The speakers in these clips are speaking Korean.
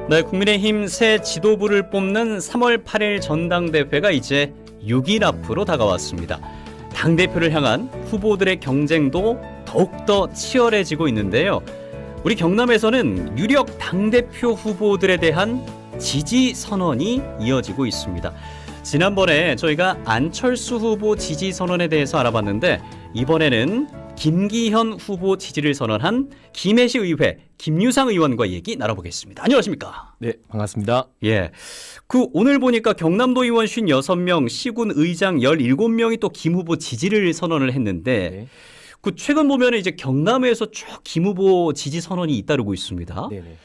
네, 국민의힘 새 지도부를 뽑는 3월 8일 전당대회가 이제 6일 앞으로 다가왔습니다. 당대표를 향한 후보들의 경쟁도 더욱더 치열해지고 있는데요. 우리 경남에서는 유력 당대표 후보들에 대한 지지 선언이 이어지고 있습니다. 지난번에 저희가 안철수 후보 지지 선언에 대해서 알아봤는데 이번에는 김기현 후보 지지를 선언한 김해시 의회 김유상 의원과 얘기 나눠보겠습니다. 안녕하십니까? 네, 반갑습니다. 예. 오늘 보니까 경남도 의원 56명, 시군 의장 17명이 또 김 후보 지지를 선언을 했는데 네. 최근 보면 이제 경남에서 쭉 김 후보 지지 선언이 잇따르고 있습니다. 네네.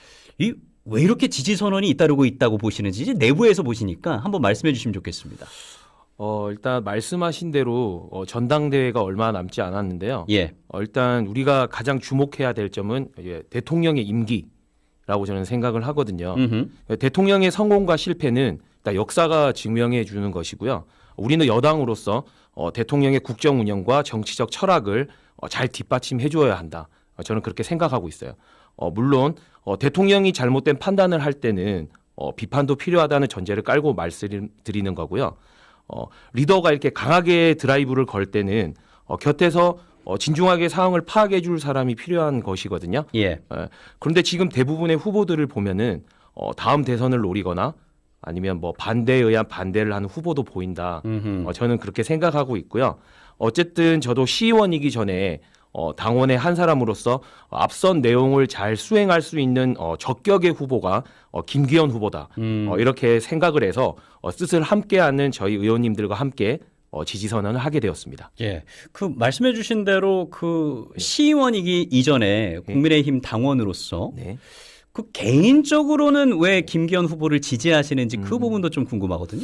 왜 이렇게 지지 선언이 잇따르고 있다고 보시는지 이제 내부에서 보시니까 한번 말씀해 주시면 좋겠습니다. 일단 말씀하신 대로 전당대회가 얼마 남지 않았는데요. 예. 일단 우리가 가장 주목해야 될 점은 대통령의 임기라고 저는 생각을 하거든요. 대통령의 성공과 실패는 일단 역사가 증명해 주는 것이고요. 우리는 여당으로서 대통령의 국정 운영과 정치적 철학을 잘 뒷받침해 줘야 한다. 저는 그렇게 생각하고 있어요. 물론 대통령이 잘못된 판단을 할 때는 비판도 필요하다는 전제를 깔고 말씀드리는 거고요. 리더가 이렇게 강하게 드라이브를 걸 때는 곁에서 진중하게 상황을 파악해 줄 사람이 필요한 것이거든요. 예. 그런데 지금 대부분의 후보들을 보면은 다음 대선을 노리거나 아니면 뭐 반대에 의한 반대를 하는 후보도 보인다. 저는 그렇게 생각하고 있고요. 어쨌든 저도 시의원이기 전에 당원의 한 사람으로서 앞선 내용을 잘 수행할 수 있는 적격의 후보가 김기현 후보다. 이렇게 생각을 해서 뜻을 함께하는 저희 의원님들과 함께 지지 선언을 하게 되었습니다. 예. 말씀해 주신 대로 시의원이기 이전에 국민의힘 당원으로서 네. 개인적으로는 왜 김기현 후보를 지지하시는지 그 부분도 좀 궁금하거든요.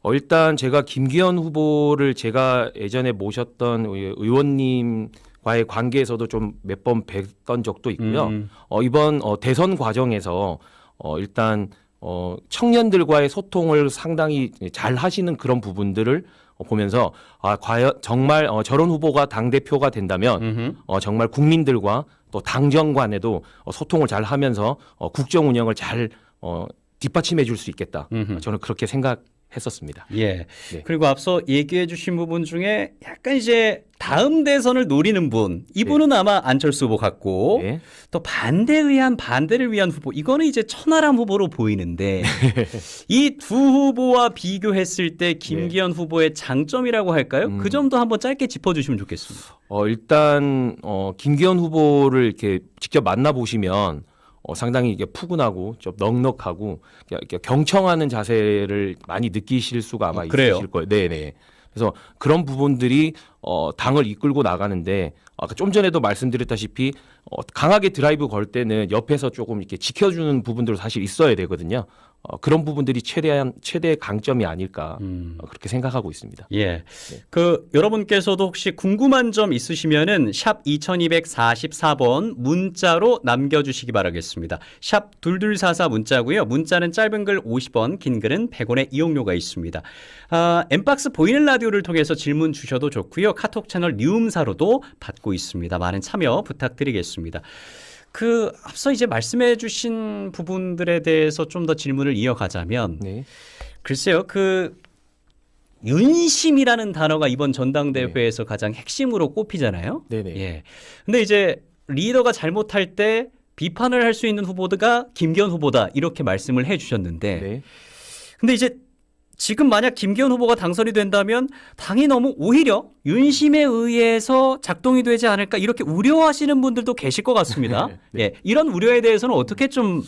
일단 제가 김기현 후보를 제가 예전에 모셨던 의원님과의 관계에서도 좀 몇 번 뵀던 적도 있고요. 이번 대선 과정에서 일단 청년들과의 소통을 상당히 잘 하시는 그런 부분들을 보면서 과연 정말 저런 후보가 당대표가 된다면 정말 국민들과 또 당정 간에도 소통을 잘 하면서 국정 운영을 잘 뒷받침해 줄 수 있겠다. 저는 그렇게 생각했었습니다. 예. 네. 그리고 앞서 얘기해 주신 부분 중에 약간 이제 다음 대선을 노리는 분, 이분은 아마 안철수 후보 같고 네. 또 반대를 위한 후보, 이거는 이제 천하람 후보로 보이는데 이 두 후보와 비교했을 때 김기현 후보의 장점이라고 할까요? 그 점도 한번 짧게 짚어주시면 좋겠습니다. 일단 김기현 후보를 이렇게 직접 만나 보시면 상당히 이게 푸근하고 좀 넉넉하고 이렇게 경청하는 자세를 많이 느끼실 수가 아마 있으실 거예요. 네네. 그래서 그런 부분들이 당을 이끌고 나가는데 아까 좀 전에도 말씀드렸다시피 강하게 드라이브 걸 때는 옆에서 조금 이렇게 지켜주는 부분들도 사실 있어야 되거든요. 그런 부분들이 최대의 강점이 아닐까 그렇게 생각하고 있습니다. 예. 여러분께서도 혹시 궁금한 점 있으시면은 샵 2244번 문자로 남겨주시기 바라겠습니다. 샵 2244 문자고요. 문자는 짧은 글 50원, 긴 글은 100원의 이용료가 있습니다. 엠박스 보이는 라디오를 통해서 질문 주셔도 좋고요. 카톡 채널 뉴음사로도 받고 있습니다. 많은 참여 부탁드리겠습니다. 앞서 이제 말씀해 주신 부분들에 대해서 좀 더 질문을 이어가자면, 네. 글쎄요, 윤심이라는 단어가 이번 전당대회에서 가장 핵심으로 꼽히잖아요. 네네. 예. 근데 이제 리더가 잘못할 때 비판을 할 수 있는 후보가 김기현 후보다 이렇게 말씀을 해 주셨는데, 네. 근데 이제 지금 만약 김기현 후보가 당선이 된다면 당이 너무 오히려 윤심에 의해서 작동이 되지 않을까 이렇게 우려하시는 분들도 계실 것 같습니다. 네. 예, 이런 우려에 대해서는 어떻게 좀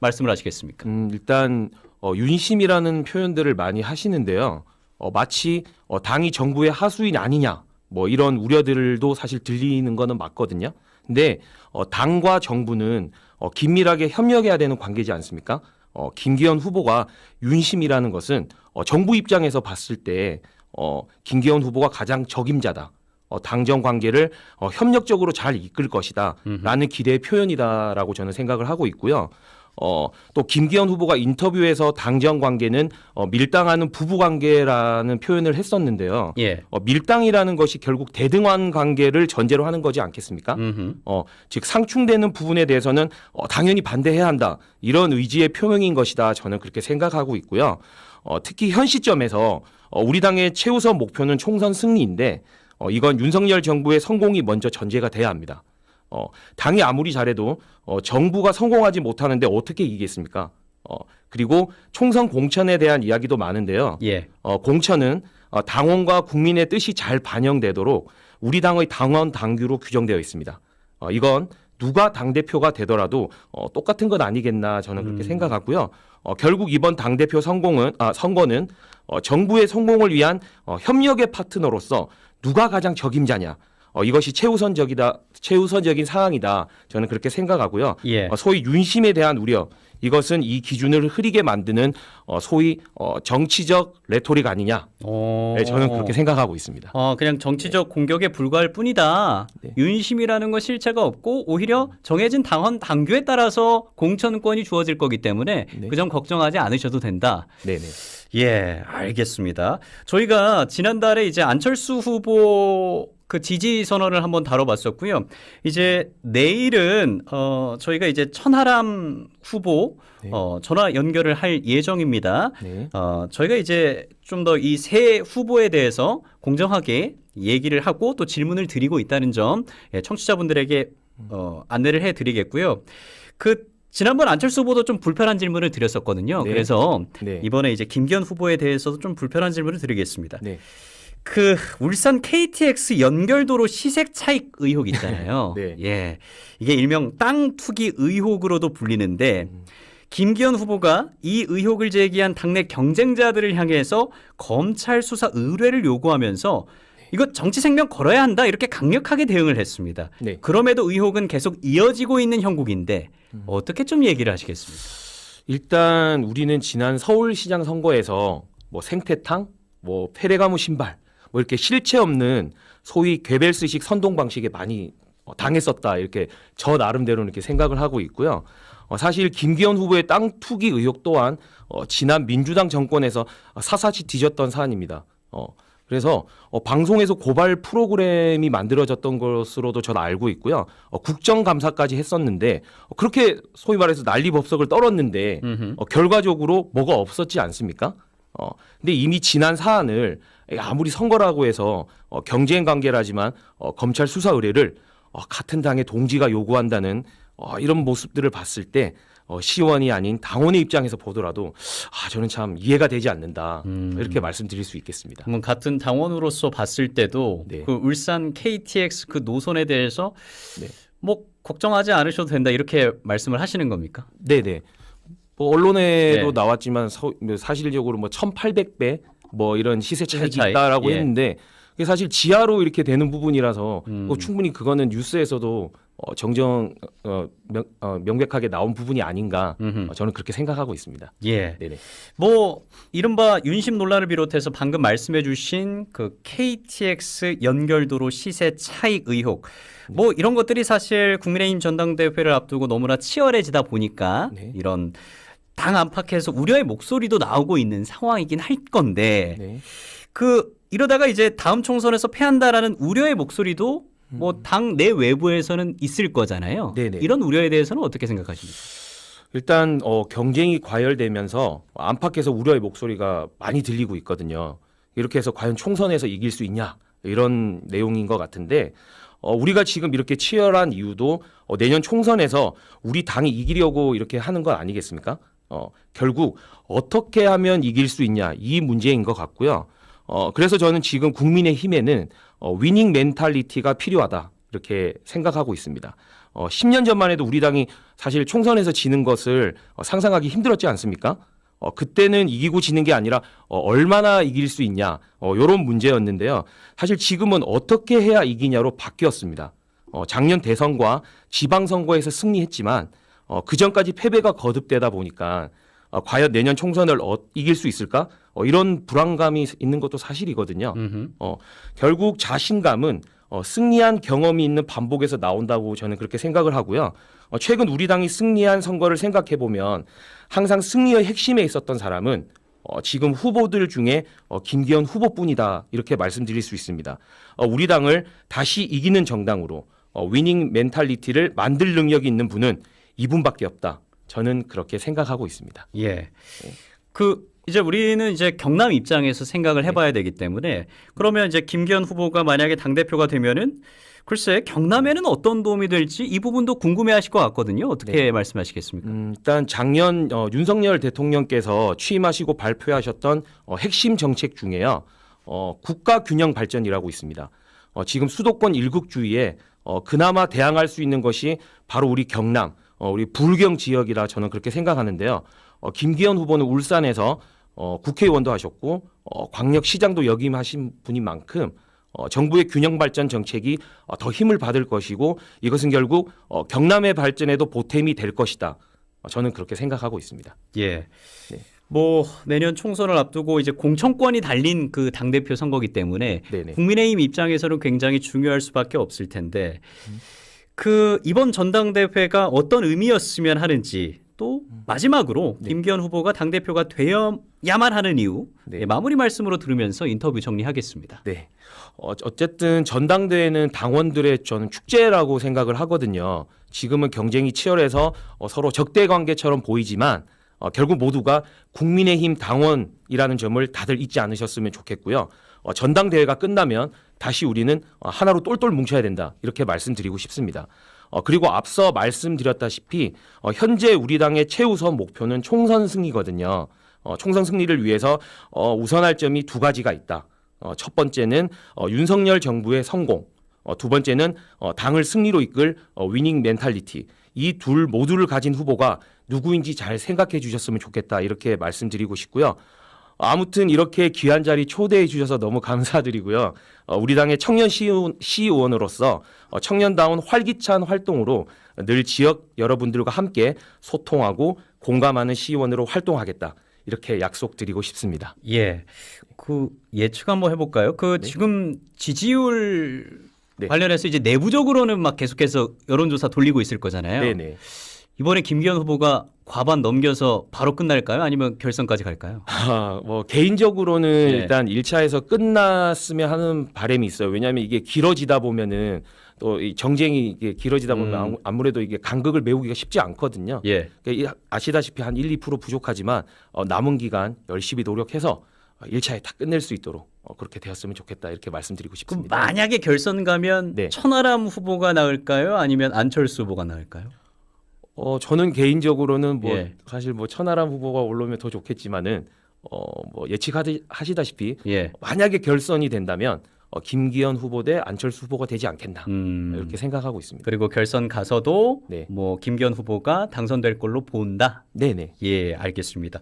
말씀을 하시겠습니까? 일단 윤심이라는 표현들을 많이 하시는데요. 마치 당이 정부의 하수인 아니냐 뭐 이런 우려들도 사실 들리는 거는 맞거든요. 근데 당과 정부는 긴밀하게 협력해야 되는 관계지 않습니까? 김기현 후보가 윤심이라는 것은 정부 입장에서 봤을 때 김기현 후보가 가장 적임자다. 당정 관계를 협력적으로 잘 이끌 것이다. 라는 기대의 표현이다라고 저는 생각을 하고 있고요. 또 김기현 후보가 인터뷰에서 당정 관계는 밀당하는 부부 관계라는 표현을 했었는데요. 예. 밀당이라는 것이 결국 대등한 관계를 전제로 하는 거지 않겠습니까? 즉 상충되는 부분에 대해서는 당연히 반대해야 한다. 이런 의지의 표명인 것이다. 저는 그렇게 생각하고 있고요. 특히 현 시점에서 우리 당의 최우선 목표는 총선 승리인데 이건 윤석열 정부의 성공이 먼저 전제가 돼야 합니다. 당이 아무리 잘해도 정부가 성공하지 못하는데 어떻게 이기겠습니까? 그리고 총선 공천에 대한 이야기도 많은데요. 예. 공천은 당원과 국민의 뜻이 잘 반영되도록 우리 당의 당원 당규로 규정되어 있습니다. 이건 누가 당대표가 되더라도 똑같은 건 아니겠나 저는 그렇게 생각하고요. 결국 이번 당대표 선거는 정부의 성공을 위한 협력의 파트너로서 누가 가장 적임자냐. 이것이 최우선적인 사항이다. 저는 그렇게 생각하고요. 예. 소위 윤심에 대한 우려, 이것은 이 기준을 흐리게 만드는 소위 정치적 레토릭 아니냐. 네, 저는 그렇게 생각하고 있습니다. 그냥 정치적 공격에 불과할 뿐이다. 네. 윤심이라는 건 실체가 없고 오히려 정해진 당원 당규에 따라서 공천권이 주어질 거기 때문에 네. 그 점 걱정하지 않으셔도 된다. 네네. 예, 알겠습니다. 저희가 지난달에 이제 안철수 후보 그 지지 선언을 한번 다뤄봤었고요. 이제 내일은 저희가 이제 천하람 후보 네. 전화 연결을 할 예정입니다. 네. 저희가 이제 좀 더 이 세 후보에 대해서 공정하게 얘기를 하고 또 질문을 드리고 있다는 점 청취자분들에게 안내를 해드리겠고요. 지난번 안철수 후보도 좀 불편한 질문을 드렸었거든요. 네. 그래서 네. 이번에 이제 김기현 후보에 대해서도 좀 불편한 질문을 드리겠습니다. 네. 울산 KTX 연결도로 시색 차익 의혹 있잖아요. 네. 예. 이게 일명 땅 투기 의혹으로도 불리는데 김기현 후보가 이 의혹을 제기한 당내 경쟁자들을 향해서 검찰 수사 의뢰를 요구하면서 이거 정치 생명 걸어야 한다 이렇게 강력하게 대응을 했습니다. 네. 그럼에도 의혹은 계속 이어지고 있는 형국인데 어떻게 좀 얘기를 하시겠습니까? 일단 우리는 지난 서울시장 선거에서 뭐 생태탕, 뭐 페레가모 신발, 뭐 이렇게 실체 없는 소위 괴벨스식 선동 방식에 많이 당했었다 이렇게 저 나름대로 이렇게 생각을 하고 있고요. 사실 김기현 후보의 땅 투기 의혹 또한 지난 민주당 정권에서 사사치 뒤졌던 사안입니다. 그래서 방송에서 고발 프로그램이 만들어졌던 것으로도 저는 알고 있고요. 국정감사까지 했었는데 그렇게 소위 말해서 난리법석을 떨었는데 결과적으로 뭐가 없었지 않습니까? 근데 이미 지난 사안을 아무리 선거라고 해서 경쟁 관계라지만 검찰 수사 의뢰를 같은 당의 동지가 요구한다는 이런 모습들을 봤을 때 시의원이 아닌 당원의 입장에서 보더라도 저는 참 이해가 되지 않는다 이렇게 말씀드릴 수 있겠습니다. 그러면 같은 당원으로서 봤을 때도 네. 그 울산 KTX 그 노선에 대해서 네. 뭐 걱정하지 않으셔도 된다 이렇게 말씀을 하시는 겁니까? 네네. 뭐 언론에도 네. 나왔지만 사실적으로 뭐 1,800배 뭐 이런 시세 차익이 시세 차익? 있다라고 예. 했는데 그게 사실 지하로 이렇게 되는 부분이라서 충분히 그거는 뉴스에서도 명백하게 나온 부분이 아닌가 저는 그렇게 생각하고 있습니다. 예. 네네. 뭐 이른바 윤심 논란을 비롯해서 방금 말씀해주신 그 KTX 연결도로 시세 차익 의혹, 뭐 이런 것들이 사실 국민의힘 전당대회를 앞두고 너무나 치열해지다 보니까 네. 이런 당 안팎에서 우려의 목소리도 나오고 있는 상황이긴 할 건데 네. 이러다가 이제 다음 총선에서 패한다라는 우려의 목소리도 뭐 당 내 외부에서는 있을 거잖아요. 네네. 이런 우려에 대해서는 어떻게 생각하십니까? 일단 경쟁이 과열되면서 안팎에서 우려의 목소리가 많이 들리고 있거든요. 이렇게 해서 과연 총선에서 이길 수 있냐 이런 내용인 것 같은데 우리가 지금 이렇게 치열한 이유도 내년 총선에서 우리 당이 이기려고 이렇게 하는 건 아니겠습니까? 결국 어떻게 하면 이길 수 있냐 이 문제인 것 같고요. 그래서 저는 지금 국민의힘에는 위닝 멘탈리티가 필요하다 이렇게 생각하고 있습니다. 10년 전만 해도 우리 당이 사실 총선에서 지는 것을 상상하기 힘들었지 않습니까? 그때는 이기고 지는 게 아니라 얼마나 이길 수 있냐 이런 문제였는데요. 사실 지금은 어떻게 해야 이기냐로 바뀌었습니다. 작년 대선과 지방선거에서 승리했지만 그 전까지 패배가 거듭되다 보니까 과연 내년 총선을 이길 수 있을까? 이런 불안감이 있는 것도 사실이거든요. 결국 자신감은 승리한 경험이 있는 반복에서 나온다고 저는 그렇게 생각을 하고요. 최근 우리 당이 승리한 선거를 생각해 보면 항상 승리의 핵심에 있었던 사람은 지금 후보들 중에 김기현 후보뿐이다 이렇게 말씀드릴 수 있습니다. 우리 당을 다시 이기는 정당으로 위닝 멘탈리티를 만들 능력이 있는 분은 이분밖에 없다. 저는 그렇게 생각하고 있습니다. 예. 이제 우리는 이제 경남 입장에서 생각을 해봐야 되기 때문에 그러면 이제 김기현 후보가 만약에 당대표가 되면은 글쎄 경남에는 어떤 도움이 될지 이 부분도 궁금해하실 것 같거든요. 어떻게 말씀하시겠습니까? 일단 작년 윤석열 대통령께서 취임하시고 발표하셨던 핵심 정책 중에요. 국가 균형 발전이라고 있습니다. 지금 수도권 일국주의에 그나마 대항할 수 있는 것이 바로 우리 경남, 우리 불경 지역이라 저는 그렇게 생각하는데요. 김기현 후보는 울산에서 국회의원도 하셨고 광역시장도 역임하신 분인 만큼 정부의 균형 발전 정책이 더 힘을 받을 것이고 이것은 결국 경남의 발전에도 보탬이 될 것이다. 저는 그렇게 생각하고 있습니다. 예. 네. 뭐 내년 총선을 앞두고 이제 공천권이 달린 그 당대표 선거기 때문에 네네. 국민의힘 입장에서는 굉장히 중요할 수밖에 없을 텐데 이번 전당대회가 어떤 의미였으면 하는지 또 마지막으로 네. 김기현 후보가 당대표가 되어야만 하는 이유 네. 마무리 말씀으로 들으면서 인터뷰 정리하겠습니다. 네. 어쨌든 전당대회는 당원들의 저는 축제라고 생각을 하거든요. 지금은 경쟁이 치열해서 서로 적대 관계처럼 보이지만 결국 모두가 국민의힘 당원이라는 점을 다들 잊지 않으셨으면 좋겠고요. 전당대회가 끝나면 다시 우리는 하나로 똘똘 뭉쳐야 된다. 이렇게 말씀드리고 싶습니다. 그리고 앞서 말씀드렸다시피 현재 우리 당의 최우선 목표는 총선 승리거든요. 총선 승리를 위해서 우선할 점이 두 가지가 있다. 첫 번째는 윤석열 정부의 성공, 두 번째는 당을 승리로 이끌 위닝 멘탈리티. 이 둘 모두를 가진 후보가 누구인지 잘 생각해 주셨으면 좋겠다 이렇게 말씀드리고 싶고요. 아무튼 이렇게 귀한 자리 초대해 주셔서 너무 감사드리고요. 우리 당의 청년 시의원으로서 청년다운 활기찬 활동으로 늘 지역 여러분들과 함께 소통하고 공감하는 시의원으로 활동하겠다. 이렇게 약속드리고 싶습니다. 예. 예측 한번 해볼까요? 네. 지금 지지율 네. 관련해서 이제 내부적으로는 막 계속해서 여론조사 돌리고 있을 거잖아요. 네네. 이번에 김기현 후보가 과반 넘겨서 바로 끝날까요? 아니면 결선까지 갈까요? 뭐 개인적으로는 네. 일단 1차에서 끝났으면 하는 바람이 있어요. 왜냐하면 이게 길어지다 보면은 또 이 정쟁이 이게 길어지다 보면 아무래도 이게 간극을 메우기가 쉽지 않거든요. 예. 그러니까 아시다시피 한 1~2% 부족하지만 남은 기간 열심히 노력해서 1차에 다 끝낼 수 있도록 그렇게 되었으면 좋겠다 이렇게 말씀드리고 그럼 싶습니다. 만약에 결선 가면 네. 천하람 후보가 나을까요? 아니면 안철수 후보가 나을까요? 저는 개인적으로는 예. 사실 천하람 후보가 올라오면 더 좋겠지만은 예측하시다시피 예. 만약에 결선이 된다면 김기현 후보 대 안철수 후보가 되지 않겠나 이렇게 생각하고 있습니다. 그리고 결선 가서도 네. 뭐 김기현 후보가 당선될 걸로 본다. 네네. 예, 알겠습니다.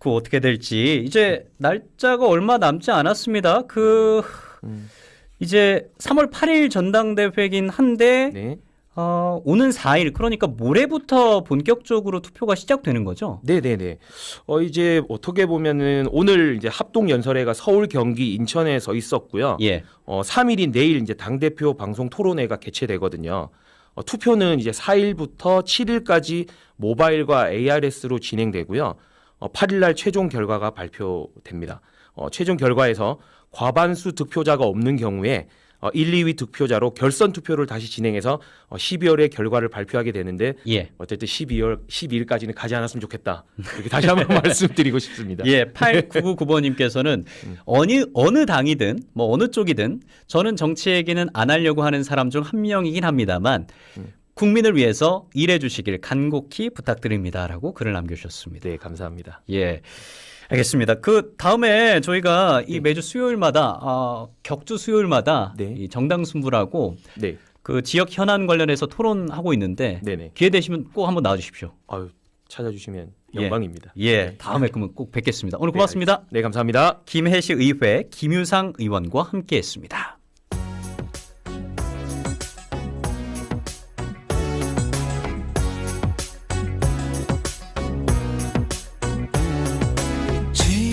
어떻게 될지 이제 날짜가 얼마 남지 않았습니다. 이제 3월 8일 전당대회긴 한데 네. 오는 4일 그러니까 모레부터 본격적으로 투표가 시작되는 거죠? 네네네. 이제 어떻게 보면은 오늘 이제 합동 연설회가 서울, 경기, 인천에서 있었고요. 예. 3일인 내일 이제 당대표 방송 토론회가 개최되거든요. 투표는 이제 4일부터 7일까지 모바일과 ARS로 진행되고요. 8일 날 최종 결과가 발표됩니다. 최종 결과에서 과반수 득표자가 없는 경우에 1, 2위 득표자로 결선 투표를 다시 진행해서 12월에 결과를 발표하게 되는데 예. 어쨌든 12일까지는 가지 않았으면 좋겠다. 이렇게 다시 한번 말씀드리고 싶습니다. 예, 8999번님께서는 어느 당이든 뭐 어느 쪽이든 저는 정치 얘기는 안 하려고 하는 사람 중 한 명이긴 합니다만 국민을 위해서 일해 주시길 간곡히 부탁드립니다라고 글을 남겨주셨습니다. 네, 감사합니다. 예. 알겠습니다. 다음에 저희가 이 매주 수요일마다 격주 수요일마다 네. 이 정당 승부라고 네. 지역 현안 관련해서 토론하고 있는데 네네. 기회 되시면 꼭 한번 나와 주십시오. 찾아주시면 영광입니다. 예. 다음에 그러면 꼭 뵙겠습니다. 오늘 고맙습니다. 네, 감사합니다. 김해시 의회 김유상 의원과 함께했습니다.